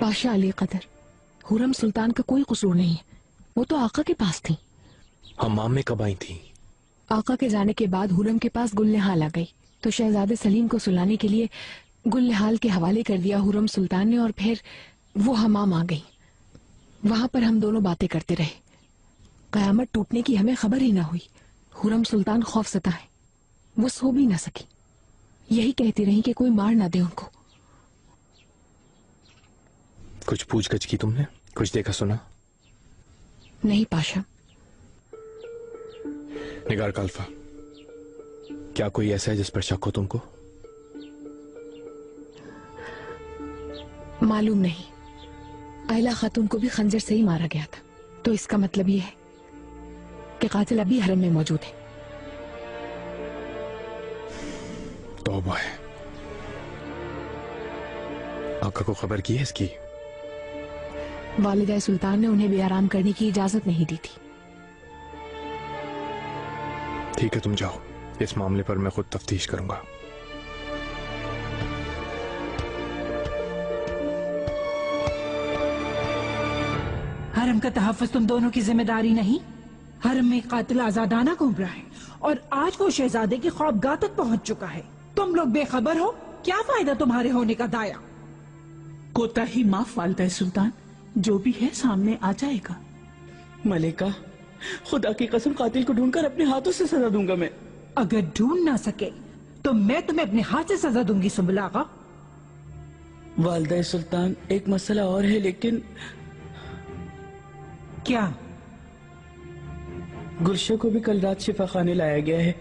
पाशा अली कदर, हुरम सुल्तान का कोई कसूर नहीं है, वो तो आका के पास थी। हमाम में कब आई थी? आका के जाने के बाद हुरम के पास गुलनिहाल आ गई तो शहजादे सलीम को सुलाने के लिए गुलनिहाल के हवाले कर दिया हुरम सुल्तान ने, और फिर वो हमाम आ गई। वहां पर हम दोनों बातें करते रहे। कयामत टूटने की हमें खबर ही ना हुई। हुरम सुल्तान खौफसदा है, वो सो भी ना सकी। यही कहती रही कि कोई मार ना दे उनको। कुछ पूछगछ की तुमने? कुछ देखा सुना? नहीं पाशा। निगार काल्फा, क्या कोई ऐसा है जिस पर शक हो तुमको? मालूम नहीं। आयला खातून को भी खंजर से ही मारा गया था, तो इसका मतलब यह है कि कातिल अभी हरम में मौजूद है। तौबा है। आका को खबर की है इसकी? वालिदा सुल्तान ने उन्हें बेआराम करने की इजाजत नहीं दी थी। ठीक है, तुम जाओ, इस मामले पर मैं खुद तफ्तीश करूंगा। हरम का तहफ़्फ़ुज़ तुम दोनों की जिम्मेदारी नहीं। हरम में कातिल आजादाना घूम रहा है और आज वो शहजादे की ख्वाबगाह तक पहुंच चुका है। तुम लोग बेखबर हो। क्या फायदा तुम्हारे होने का दाया? कोताही माफ वालिदा सुल्तान, जो भी है सामने आ जाएगा। मलिका, खुदा की कसम कातिल को ढूंढकर अपने हाथों से सजा दूंगा मैं। अगर ढूंढ ना सके तो मैं तुम्हें अपने हाथ से सजा दूंगी सुंबुल आगा। वालिदा सुल्तान, एक मसला और है, लेकिन क्या? गुलशन को भी कल रात शिफा खाने लाया गया है।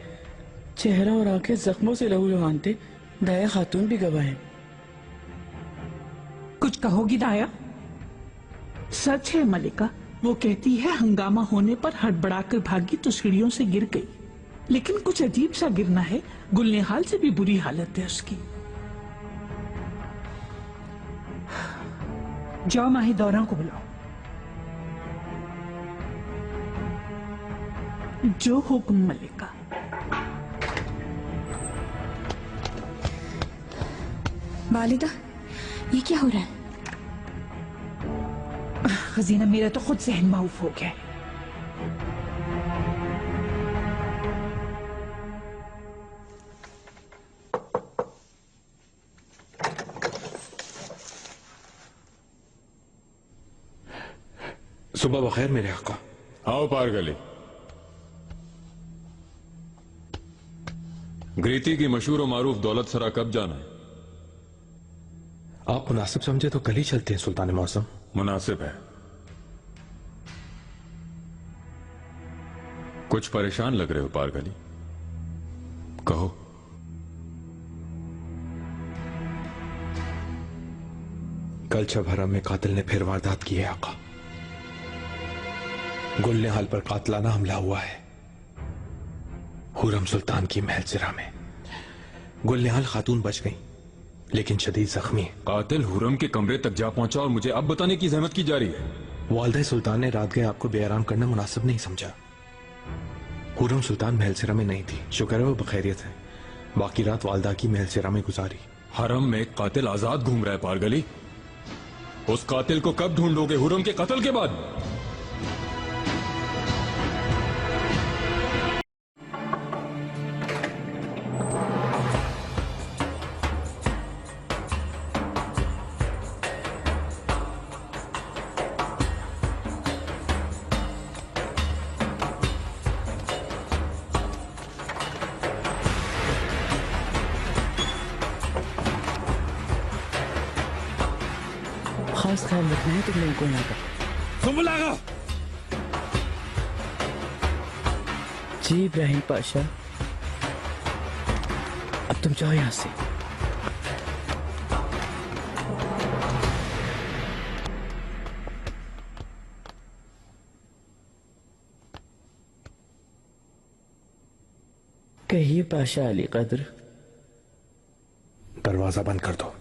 चेहरा और आंखें जख्मों से लहूलुहान थे। दाया खातून भी गवाह है। कुछ कहोगी दाया? सच है मलिका, वो कहती है हंगामा होने पर हड़बड़ाकर भागी तो सीढ़ियों से गिर गई, लेकिन कुछ अजीब सा गिरना है। गुलनिहाल से भी बुरी हालत है उसकी। जाओ माही दौरा को बुलाओ। जो हुक्म मलिका। वालिदा, ये क्या हो रहा है? खजीना, मेरा तो खुद सहन माऊफ हो गया है। सुबह बखैर मेरे आका। आओ पारगली। ग्रीती की मशहूर और मारूफ दौलत सरा कब जाना है? आप मुनासिब समझे तो कल ही चलते हैं सुल्तान मौसम। मुनासिब है। कुछ परेशान लग रहे हो पारगली, कहो। कल जब हरम में कातिल ने फिर वारदात की है आका। गुलनिहाल पर कातिलाना हमला हुआ है हुरम सुल्तान की महल सिरा में। गुलनिहाल खातून बच गई लेकिन शदीद जख्मी है। कातिल हुरम के कमरे तक जा पहुंचा और मुझे अब बताने की जहमत की जा रही है। वालिदा सुल्तान ने रात गए आपको बेआराम करना मुनासिब नहीं समझा। हुरम सुल्तान महल सिरा में नहीं थी, शुक्र है वो बखैरियत है। बाकी रात वालिदा की महल सिरा में गुजारी। हरम में कातिल आजाद घूम रहा है पारगली। उस कातिल को कब ढूंढोगे? हुरम के कत्ल के बाद? खास ख्याल रखना है तुम लोगों को यहाँ का। सुंबुल आगा। जी इब्राहिम पाशा, अब तुम जाओ यहाँ से। कहिए पाशा अली कद्र। दरवाजा बंद कर दो।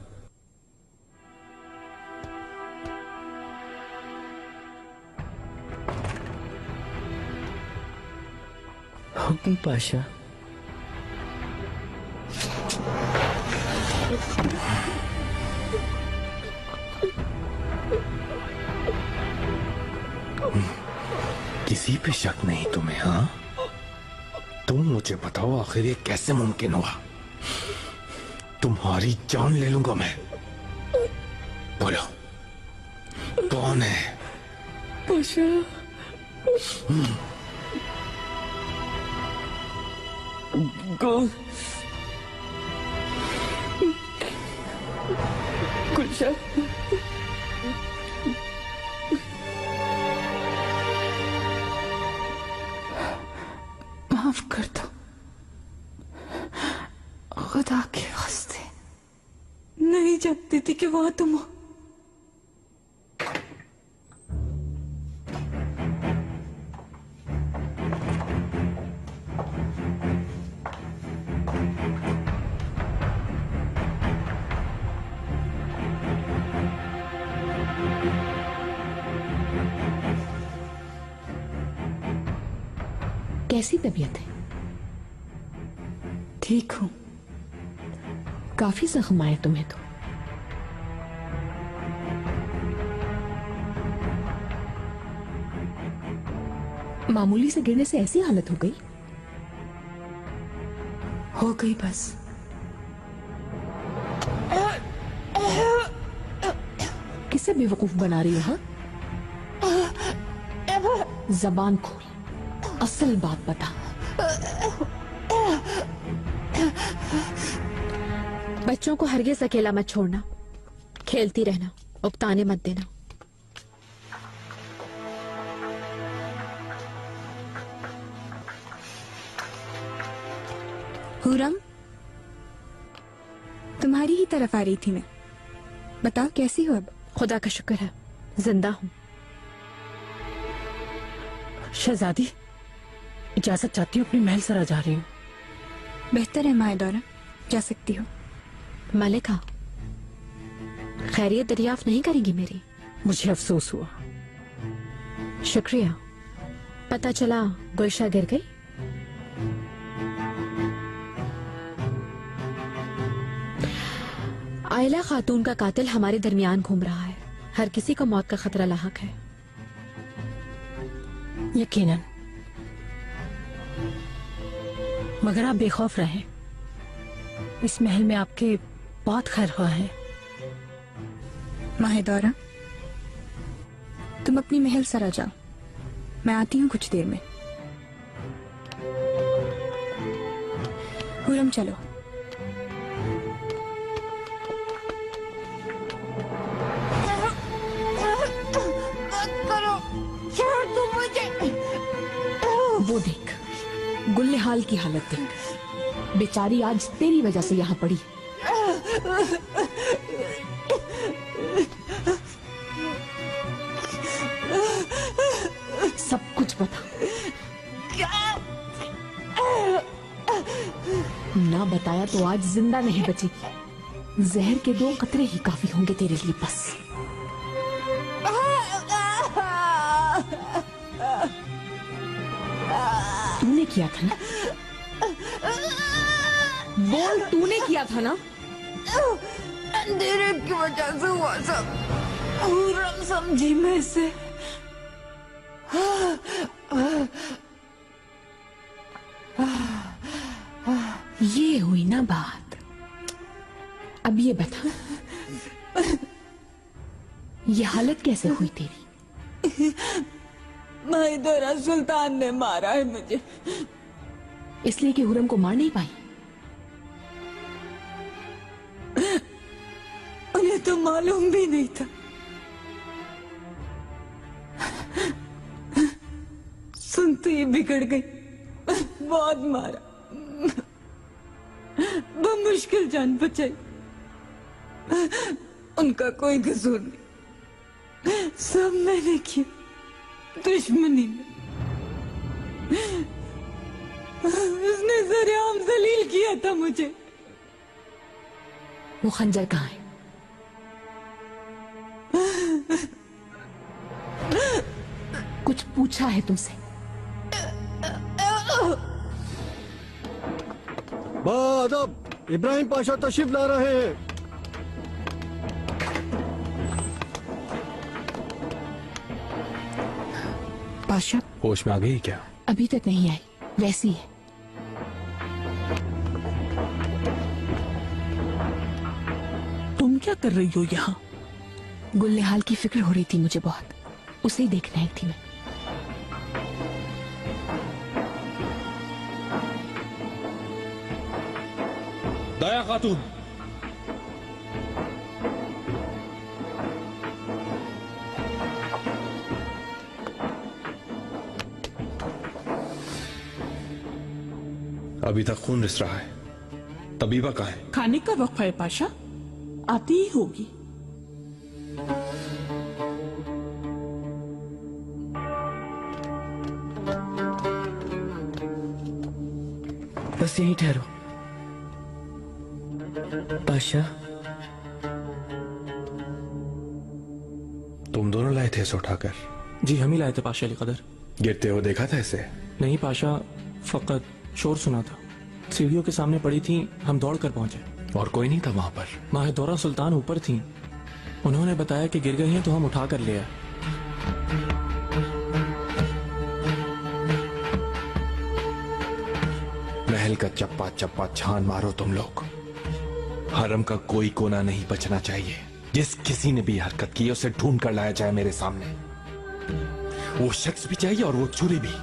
हुक्म पाशा। किसी पे शक नहीं तुम्हें? हाँ, तुम मुझे बताओ आखिर ये कैसे मुमकिन हुआ? तुम्हारी जान ले लूंगा मैं। बोलो, कौन है? पाशा, गुलशन, माफ कर दो, खुदा के वास्ते। नहीं जानती थी कि वहां तुम हो। कैसी तबीयत है? ठीक हूँ। काफी जख्म आए तुम्हें तो। मामूली से गिरने से ऐसी हालत हो गई? हो गई बस। किसे बेवकूफ बना रही हो? हाँ, जबान खोल, असल बात बता। बच्चों को हरगिज अकेला मत छोड़ना, खेलती रहना, उकताने मत देना। हुरम, तुम्हारी ही तरफ आ रही थी मैं। बताओ कैसी हो अब? खुदा का शुक्र है, जिंदा हूँ। शहजादी, इजाजत चाहती हूँ, अपनी महल सरा जा रही हूँ। बेहतर है माएदौरा, जा सकती हो। मलिका, खैरियत दरियाफ्त नहीं करेंगी मेरी? मुझे अफसोस हुआ। शुक्रिया। पता चला गुलशा गिर गई? आयला खातून का कातिल हमारे दरमियान घूम रहा है। हर किसी को मौत का खतरा लाहक है। यकीनन, मगर आप बेखौफ रहें। इस महल में आपके बहुत खैर ख्वाह हैं। माहेदौरा, तुम अपनी महल सरा जाओ, मैं आती हूँ कुछ देर में। हुरम चलो। वो देख, गुल्लेहाल की हालत देख। बेचारी आज तेरी वजह से यहाँ पड़ी। सब कुछ बता। ना बताया तो आज जिंदा नहीं बचेगी। जहर के 2 कतरे ही काफी होंगे तेरे लिए बस। तूने किया था ना? बोल, तूने किया था ना? अंधेरे की वजह से हुआ सब। हुरम समझी मैं से। ये हुई ना बात। अब ये बता, ये हालत कैसे हुई तेरी? माहेदौरा, सुल्तान ने मारा है मुझे। इसलिए कि हुरम को मार नहीं पाई? उन्हें तो मालूम भी नहीं था। सुनते ही बिगड़ गई। बहुत मारा, बमुश्किल जान बचाई। उनका कोई कसूर नहीं, सब मैंने किया। दुश्मनी में उसने सरेआम जलील किया था मुझे। वो खंजर कहाँ है? कुछ पूछा है तुमसे? बादब, इब्राहिम पाशा तशरीफ ला रहे हैं। पाशा होश में आ गई क्या? अभी तक नहीं आई, वैसी है। तुम क्या कर रही हो यहाँ? गुलनिहाल की फिक्र हो रही थी मुझे बहुत, उसे ही देखने आई थी मैं। दया खातून, अभी तक खून रिस रहा है। तबीबा कहाँ है? खाने का वक्त है पाशा, आती ही होगी। बस यहीं ठहरो। पाशा, तुम दोनों लाए थे इसे उठाकर? जी हम ही लाए थे पाशा अली कदर। गिरते हुए देखा था इसे? नहीं पाशा, फकत शोर सुना था। सीढ़ियों के सामने पड़ी थी, हम दौड़ कर पहुंचे। और कोई नहीं था वहां पर? माहिदौरा सुल्तान ऊपर थी, उन्होंने बताया कि गिर गई हैं तो हम उठा कर ले आए। महल का चप्पा चप्पा छान मारो तुम लोग। हरम का कोई कोना नहीं बचना चाहिए। जिस किसी ने भी हरकत की उसे ढूंढ कर लाया जाए मेरे सामने। वो शख्स भी चाहिए और वो छुरी भी।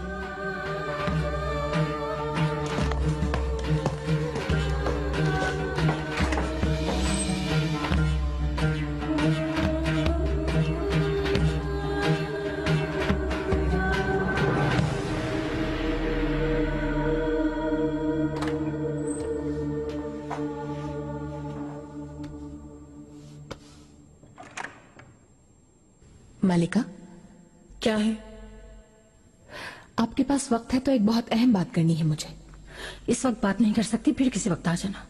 मलिका, क्या है? आपके पास वक्त है तो एक बहुत अहम बात करनी है मुझे। इस वक्त बात नहीं कर सकती, फिर किसी वक्त आ जाना।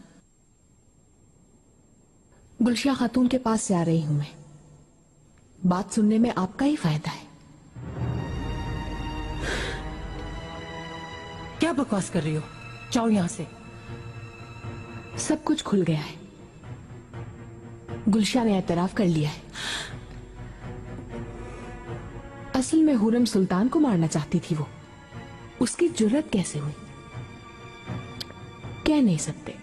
गुलशिया खातून के पास से आ रही हूं मैं। बात सुनने में आपका ही फायदा है। क्या बकवास कर रही हो? जाओ यहां से। सब कुछ खुल गया है। गुलशिया ने एतराफ कर लिया है। असल में हुरम सुल्तान को मारना चाहती थी वो। उसकी जुर्रत कैसे हुई कह नहीं सकते,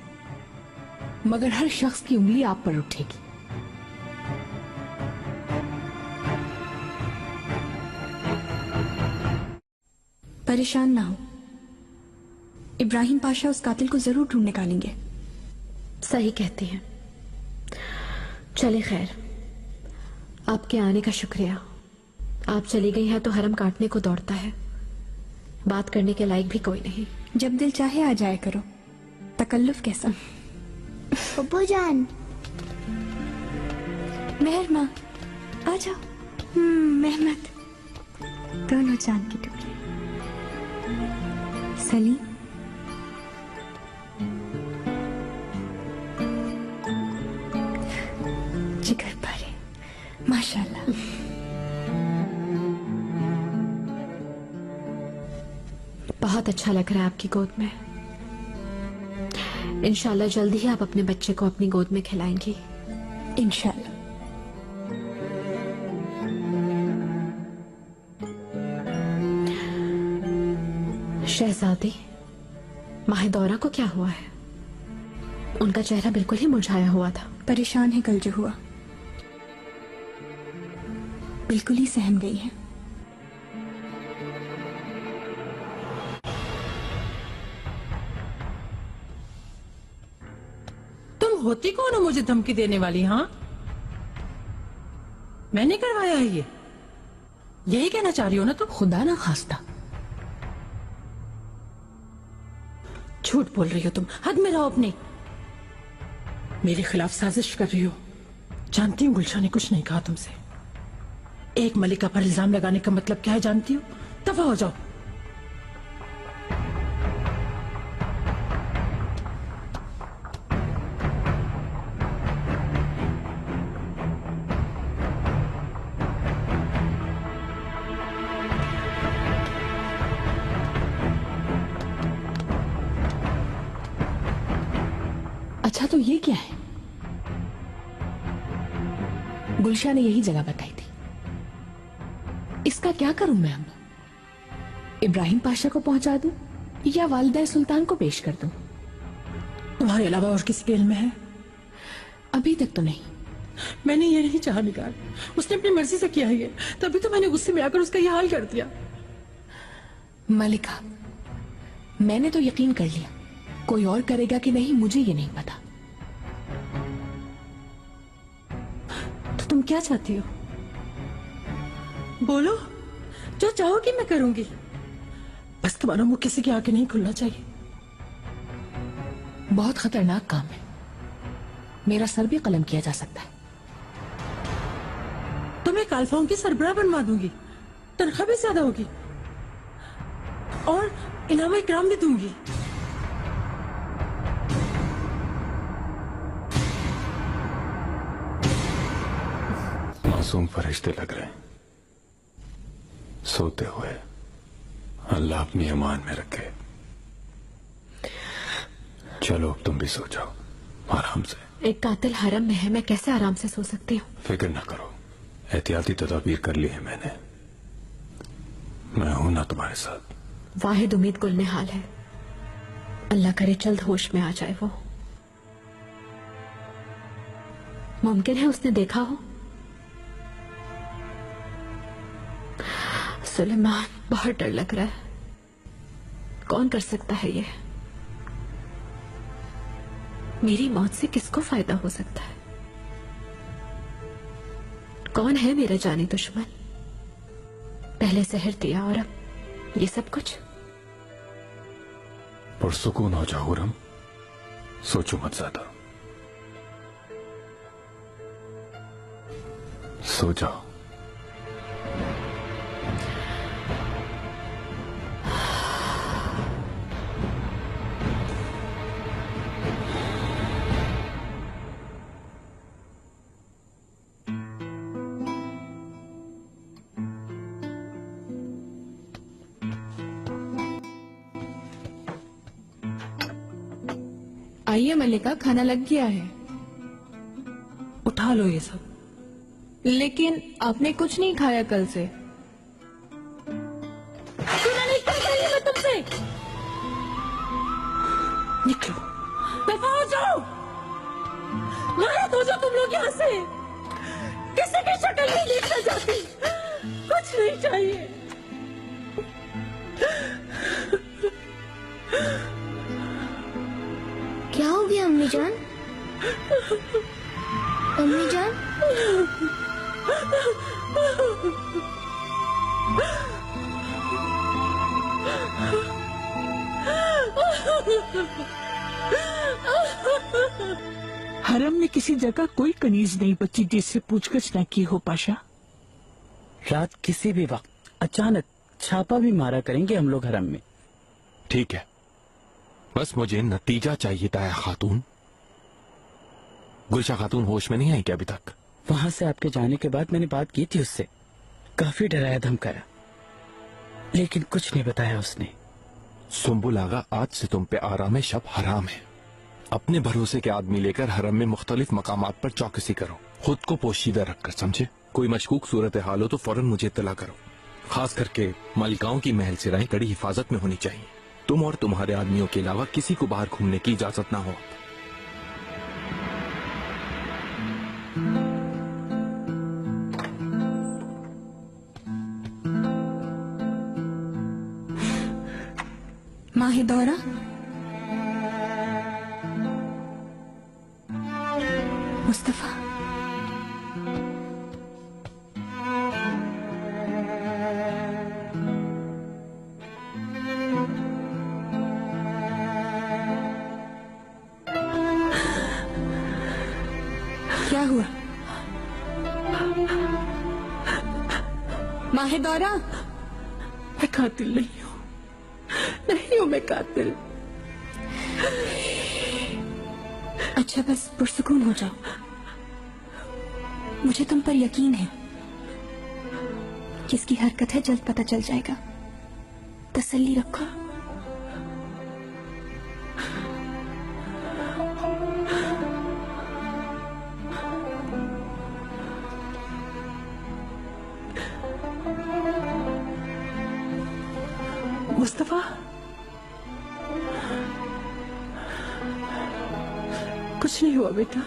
मगर हर शख्स की उंगली आप पर उठेगी। परेशान ना हो, इब्राहिम पाशा उस कातिल को जरूर ढूंढ निकालेंगे। सही कहती हैं। चले खैर, आपके आने का शुक्रिया। आप चली गई हैं तो हरम काटने को दौड़ता है। बात करने के लायक भी कोई नहीं। जब दिल चाहे आ जाया करो, तकल्लुफ कैसा। अब्बू जान, मेहर माँ आ जाओ। मेहमत, दोनों चांद के टुकड़े। सलीम, जिगर पारे, माशाल्लाह। बहुत अच्छा लग रहा है आपकी गोद में। इंशाल्लाह जल्दी ही आप अपने बच्चे को अपनी गोद में खिलाएंगी। इंशाल्लाह। शहजादी, माहिदौरा को क्या हुआ है? उनका चेहरा बिल्कुल ही मुरझाया हुआ था। परेशान है, कल जो हुआ बिल्कुल ही सहम गई है। तुम होती कौन हो मुझे धमकी देने वाली? हाँ, मैंने करवाया है ये, यही कहना चाह रही हो ना तुम? खुदा ना खास्ता। झूठ बोल रही हो तुम, हद में रहो अपनी। मेरे खिलाफ साजिश कर रही हो। जानती हूँ गुलशन ने कुछ नहीं कहा तुमसे। एक मलिका पर इल्जाम लगाने का मतलब क्या है जानती हो? दफा हो जाओ। अच्छा तो ये क्या है? गुलशा ने यही जगह बताई थी। इसका क्या करूं मैं अब? इब्राहिम पाशा को पहुंचा दूं या वालिदा सुल्तान को पेश कर दूं? तुम्हारे अलावा और किसी के इल्म में है? अभी तक तो नहीं। मैंने ये नहीं चाहा निगार, उसने अपनी मर्जी से किया है ये, तभी तो मैंने गुस्से में आकर उसका ये हाल कर दिया। मलिका, मैंने तो यकीन कर लिया, कोई और करेगा कि नहीं मुझे ये नहीं पता। तो तुम क्या चाहती हो? बोलो, जो चाहोगी मैं करूंगी, बस तुम्हारा मुंह किसी के आगे नहीं खुलना चाहिए। बहुत खतरनाक काम है, मेरा सर भी कलम किया जा सकता है। तुम्हें कालफाओं की सरबराह बनवा दूंगी, तनख्वाह भी ज्यादा होगी और इनाम इकराम भी दूंगी। मासूम फरिश्ते लग रहे हैं, सोते हुए। अल्लाह अपनी अमान में रखे। चलो अब तुम भी सो जाओ आराम से। एक कातिल हरम में है, मैं कैसे आराम से सो सकती हूँ? फिक्र ना करो, एहतियाती तदाबीर कर ली है मैंने। मैं हूं ना तुम्हारे साथ। वाहिद उम्मीद गुलनिहाल है, अल्लाह करे जल्द होश में आ जाए वो। मुमकिन है उसने देखा हो। सुलेमान, बहुत डर लग रहा है। कौन कर सकता है ये? मेरी मौत से किसको फायदा हो सकता है? कौन है मेरा जानी दुश्मन? पहले जहर दिया और अब ये सब कुछ। पुरसुकून हो जाओ हुरम, सोचो मत ज्यादा, सो जाओ। आइए मलिका, खाना लग गया है। उठा लो ये सब। लेकिन आपने कुछ नहीं खाया कल से। मैं तुमसे निकलो, दफा हो जाओ, गायब हो जाओ तुम लोग यहाँ से। किसी की शक्ल नहीं देखना चाहती, कुछ नहीं चाहिए। क्या हो गया अम्मी जान? अम्मी जान? हरम में किसी जगह कोई कनीज नहीं बची जिससे पूछगछ न की हो पाशा। रात किसी भी वक्त अचानक छापा भी मारा करेंगे हम लोग हरम में। ठीक है, बस मुझे नतीजा चाहिए था खातून। गुलशा खातून होश में नहीं आई क्या अभी तक? वहां से आपके जाने के बाद मैंने बात की थी उससे, काफी डराया धमकाया, लेकिन कुछ नहीं बताया उसने। सुंबुल आगा, आज से तुम पे आराम शब हराम है। अपने भरोसे के आदमी लेकर हरम में मुख्तलिफ मकामात पर चौकसी करो, खुद को पोशीदा रखकर, समझे? कोई मशकूक सूरत हाल हो तो फौरन मुझे इत्तला करो। खास करके मालिकाओं की महल सिराएं कड़ी हिफाजत में होनी चाहिए। तुम और तुम्हारे आदमियों के अलावा किसी को बाहर घूमने की इजाजत ना हो। माहिदौरा, मुस्तफा, क्या हुआ? माहिदौरा, मैं कातिल नहीं हूँ, नहीं हूँ मैं कातिल। अच्छा, बस पुरसुकून हो जाओ। मुझे तुम पर यकीन है, किसकी हरकत है जल्द पता चल जाएगा। तसल्ली रखो। मुस्तफा, कुछ नहीं हुआ बेटा,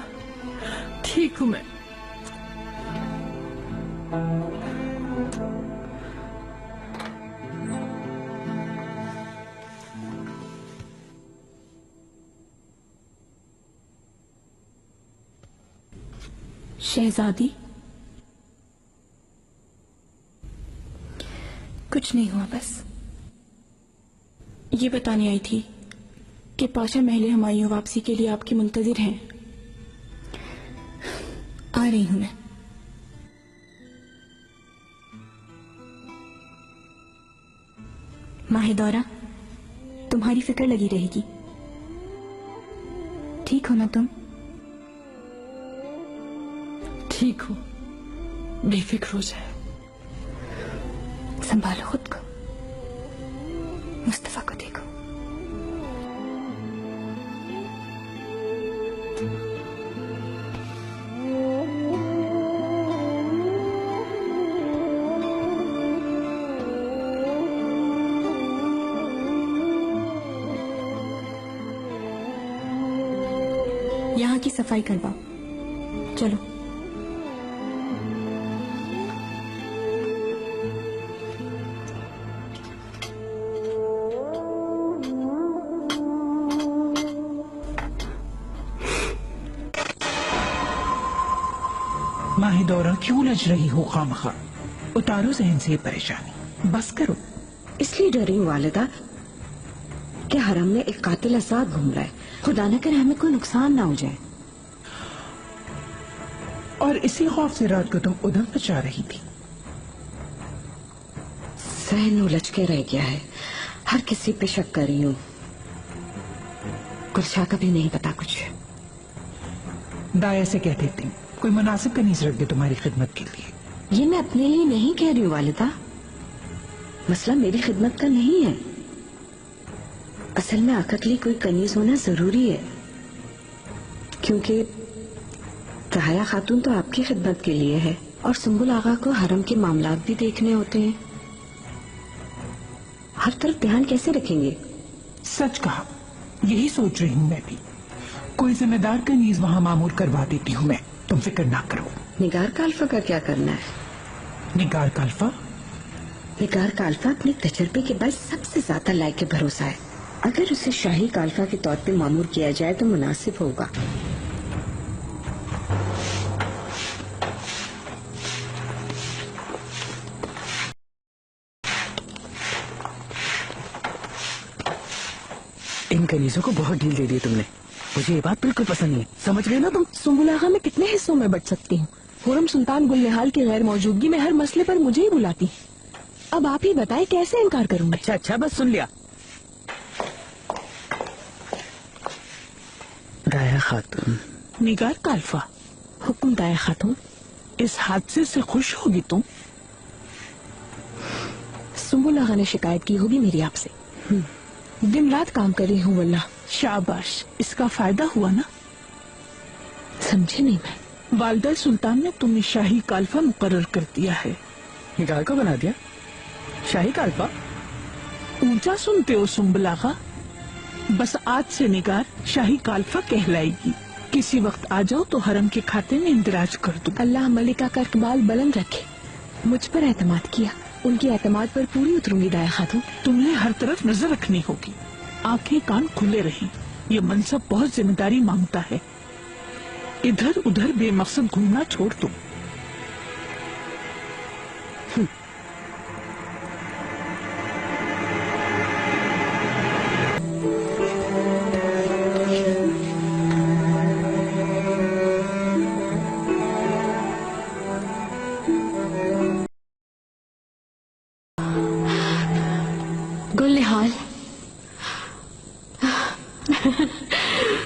ठीक हूं मैं। शहजादी, कुछ नहीं हुआ, बस ये बताने आई थी कि पाशा महल हुमायूं वापसी के लिए आपकी मुंतजिर हैं। आ रही हूं मैं। माहिदौरा, तुम्हारी फिक्र लगी रहेगी। ठीक हो ना तुम? ठीक हूं, बेफिक्र हो जाए। संभालो खुद को, मुस्तफा को देखो। यहाँ की सफाई करवाओ, चलो। माहिदौरा, क्यों उलझ रही हो खामखा? उतारो जहन से ये परेशानी, बस करो। इसलिए डर रही हूँ वालिदा कि हरम में एक कातिल आजाद घूम रहा है। खुदा न करे हमें कोई नुकसान ना हो जाए। और इसी खौफ से रात को तुम उधम मचा रही थी। सहन उलझ के रह गया है, हर किसी पे शक कर रही हूँ। गुलशाह का भी नहीं पता कुछ। दाया से कह देती हूँ कोई मुनासिब कनीज रख दे तुम्हारी खिदमत के लिए। ये मैं अपने लिए नहीं कह रही हूँ वालिदा, मसला मेरी खिदमत का नहीं है। असल में अकली कोई कनीज होना जरूरी है, क्योंकि तहाया खातून तो आपकी खिदमत के लिए है और सुंबुल आगा को हरम के मामलात भी देखने होते हैं। हर तरफ ध्यान कैसे रखेंगे? सच कहा, यही सोच रही हूँ मैं भी। कोई जिम्मेदार कनीज वहाँ मामूर करवा देती हूँ मैं, तुम फिक्र ना करो। निगार का अल्फा का क्या करना है? निगार का अल्फा? निगार का अल्फा अपने तजर्बे के बाद सबसे ज्यादा लायक भरोसा है। अगर उसे शाही काल्फा के तौर पे मामूर किया जाए तो मुनासिब होगा। इन कनीजों को बहुत ढील दे दी तुमने, मुझे ये बात बिल्कुल पसंद नहीं। समझ गए ना तुम? सुंबुल आगा मैं कितने हिस्सों में बट सकती हूँ? हुरम सुल्तान गुलनिहाल की गैर मौजूदगी में हर मसले पर मुझे ही बुलाती। अब आप ही बताएं कैसे इनकार करूंगी? अच्छा अच्छा, बस सुन लिया। दाया खातून। निगार का अल्फा। हुक्म दाया खातून। इस हादसे से खुश होगी तुम? सुंबुल आगा ने शिकायत की होगी मेरी आपसे। दिन रात काम कर रही हूँ वल्लाह। शाबाश, इसका फायदा हुआ ना? समझे नहीं मैं। वालदा सुल्तान ने तुम्हें शाही काल्फा मुकर्रर कर दिया है। निगार को बना दिया शाही काल्फा? ऊंचा सुनते हो सुंबुल आगा? बस आज से निगार शाही काल्फा कहलाएगी। किसी वक्त आ जाओ तो हरम के खाते में इंदराज कर दूं। अल्लाह मलिका का इकबाल बुलंद रखे। मुझ पर एतमाद किया, उनकी एतमाद पर पूरी उतरूंगी दाया खातून। तुम्हें हर तरफ नजर रखनी होगी, आंखें कान खुले रहें। ये मनसब बहुत जिम्मेदारी मांगता है। इधर उधर बेमकसद घूमना छोड़ दो। गुलनिहाल,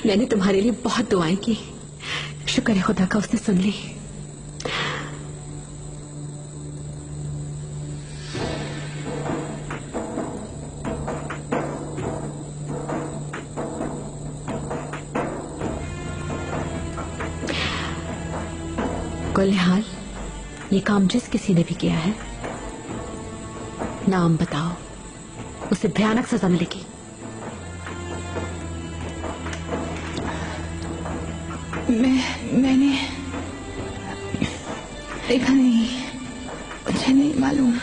मैंने तुम्हारे लिए बहुत दुआएं की। शुक्र है खुदा का, उसने सुन ली। गुलनिहाल, ये काम जिस किसी ने भी किया है, नाम बताओ। उसे भयानक सजा मिलेगी। मैंने देखा नहीं, मुझे नहीं मालूम।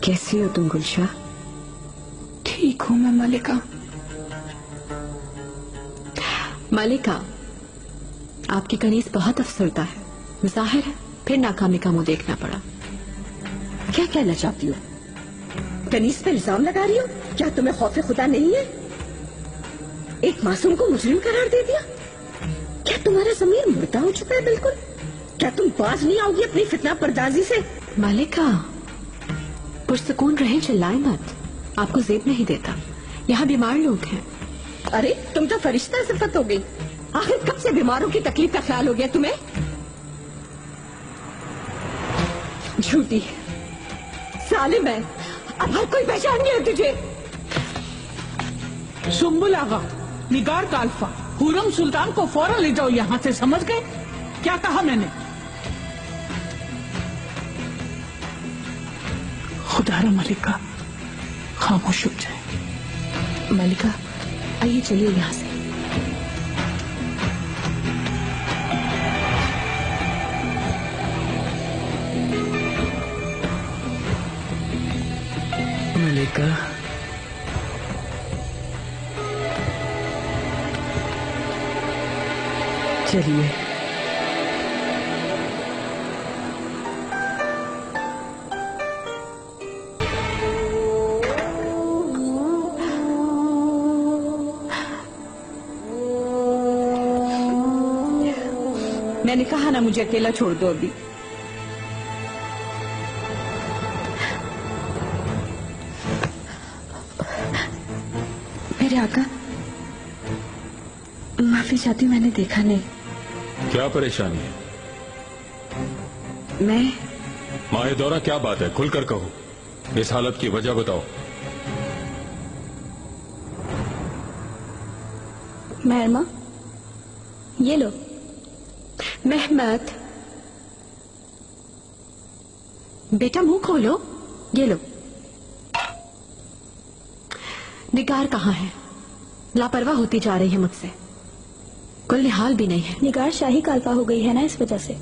कैसी हो तुम गुलशा? ठीक हूँ मैं मलिका। मलिका, आपकी कनीज बहुत अफसरदा है। जाहिर है फिर नाकामी का मुंह देखना पड़ा। क्या कहना चाहती हो? कनीज पे इल्जाम लगा रही हो? क्या तुम्हें खौफ खुदा नहीं है? एक मासूम को मुजरिम करार दे दिया? क्या तुम्हारा ज़मीर मुर्दा हो चुका है बिल्कुल? क्या तुम बाज नहीं आओगी अपनी फितना पर्दाजी से? मलिका, पुरसुकून रहे, चिल्लाए मत। आपको जेब नहीं देता। यहाँ बीमार लोग हैं। अरे तुम तो फरिश्ता सिफत हो गई। आखिर कब से बीमारों की तकलीफ का ख्याल हो गया तुम्हें? झूठी सालिम है, अब हर कोई पहचान गया तुझे। सुम्बुल आगा, निगार का अल्फा, हुरम सुल्तान को फौरन ले जाओ यहाँ से, समझ गए? क्या कहा मैंने? खुदारा मलिका खामोश हो जाए। मलिका, आइए चलिए यहाँ से। मलिका, चलिए। मैंने कहा ना मुझे अकेला छोड़ दो अभी। मेरे आका, माफी चाहती हूँ, मैंने देखा नहीं। क्या परेशानी है? मैं माए दौरा, क्या बात है? खुलकर कहो। इस हालत की वजह बताओ। महरमा, ये लो। मेहमत, बेटा मुंह खोलो। ये लो। निगार कहाँ है? लापरवाह होती जा रही है मुझसे। कुल निहाल भी नहीं है। निगार शाही काल्फा हो गई है ना, इस वजह से।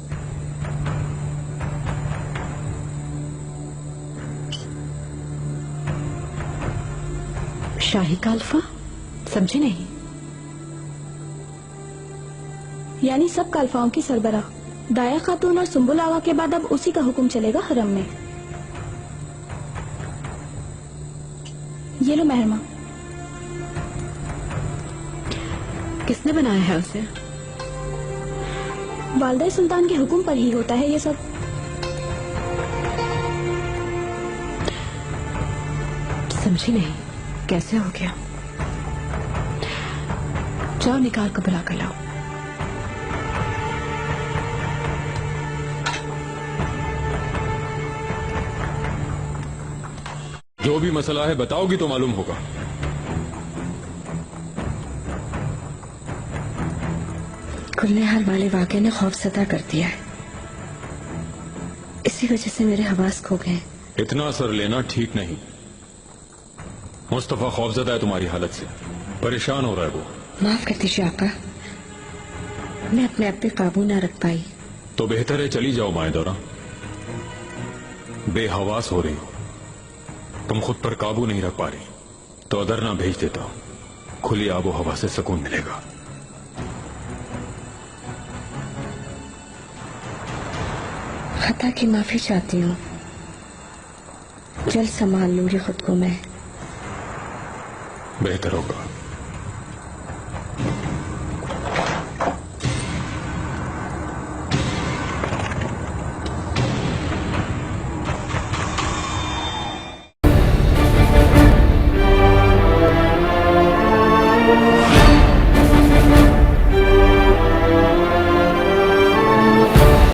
शाही काल्फा? समझी नहीं। यानी सब काल्फाओं की सरबराह दाया खातून और सुम्बुल आगा के बाद अब उसी का हुक्म चलेगा हरम में। ये लो महरमा। किसने बनाया है उसे? वालिदा सुल्तान के हुक्म पर ही होता है ये सब। समझी नहीं, कैसे हो गया? जाओ निकाल को बुला कर लाओ। जो भी मसला है बताओगी तो मालूम होगा। कुल्लेहाल वाले वाक़े ने खौफज़दा कर दिया है। इसी वजह से मेरे हवास खो गए। इतना असर लेना ठीक नहीं। मुस्तफा खौफज़दा है तुम्हारी हालत से, परेशान हो रहा है वो। माफ कर दीजिए आका, मैं अपने आप पे काबू ना रख पाई। तो बेहतर है चली जाओ माए दौरा। बेहवास हो रही हो, तुम खुद पर काबू नहीं रख पा रही, तो अदर ना भेज देता हूं। खुली आबो हवा से सुकून मिलेगा। खता की माफी चाहती हूँ। जल्द संभाल लूंगी खुद को मैं। बेहतर होगा।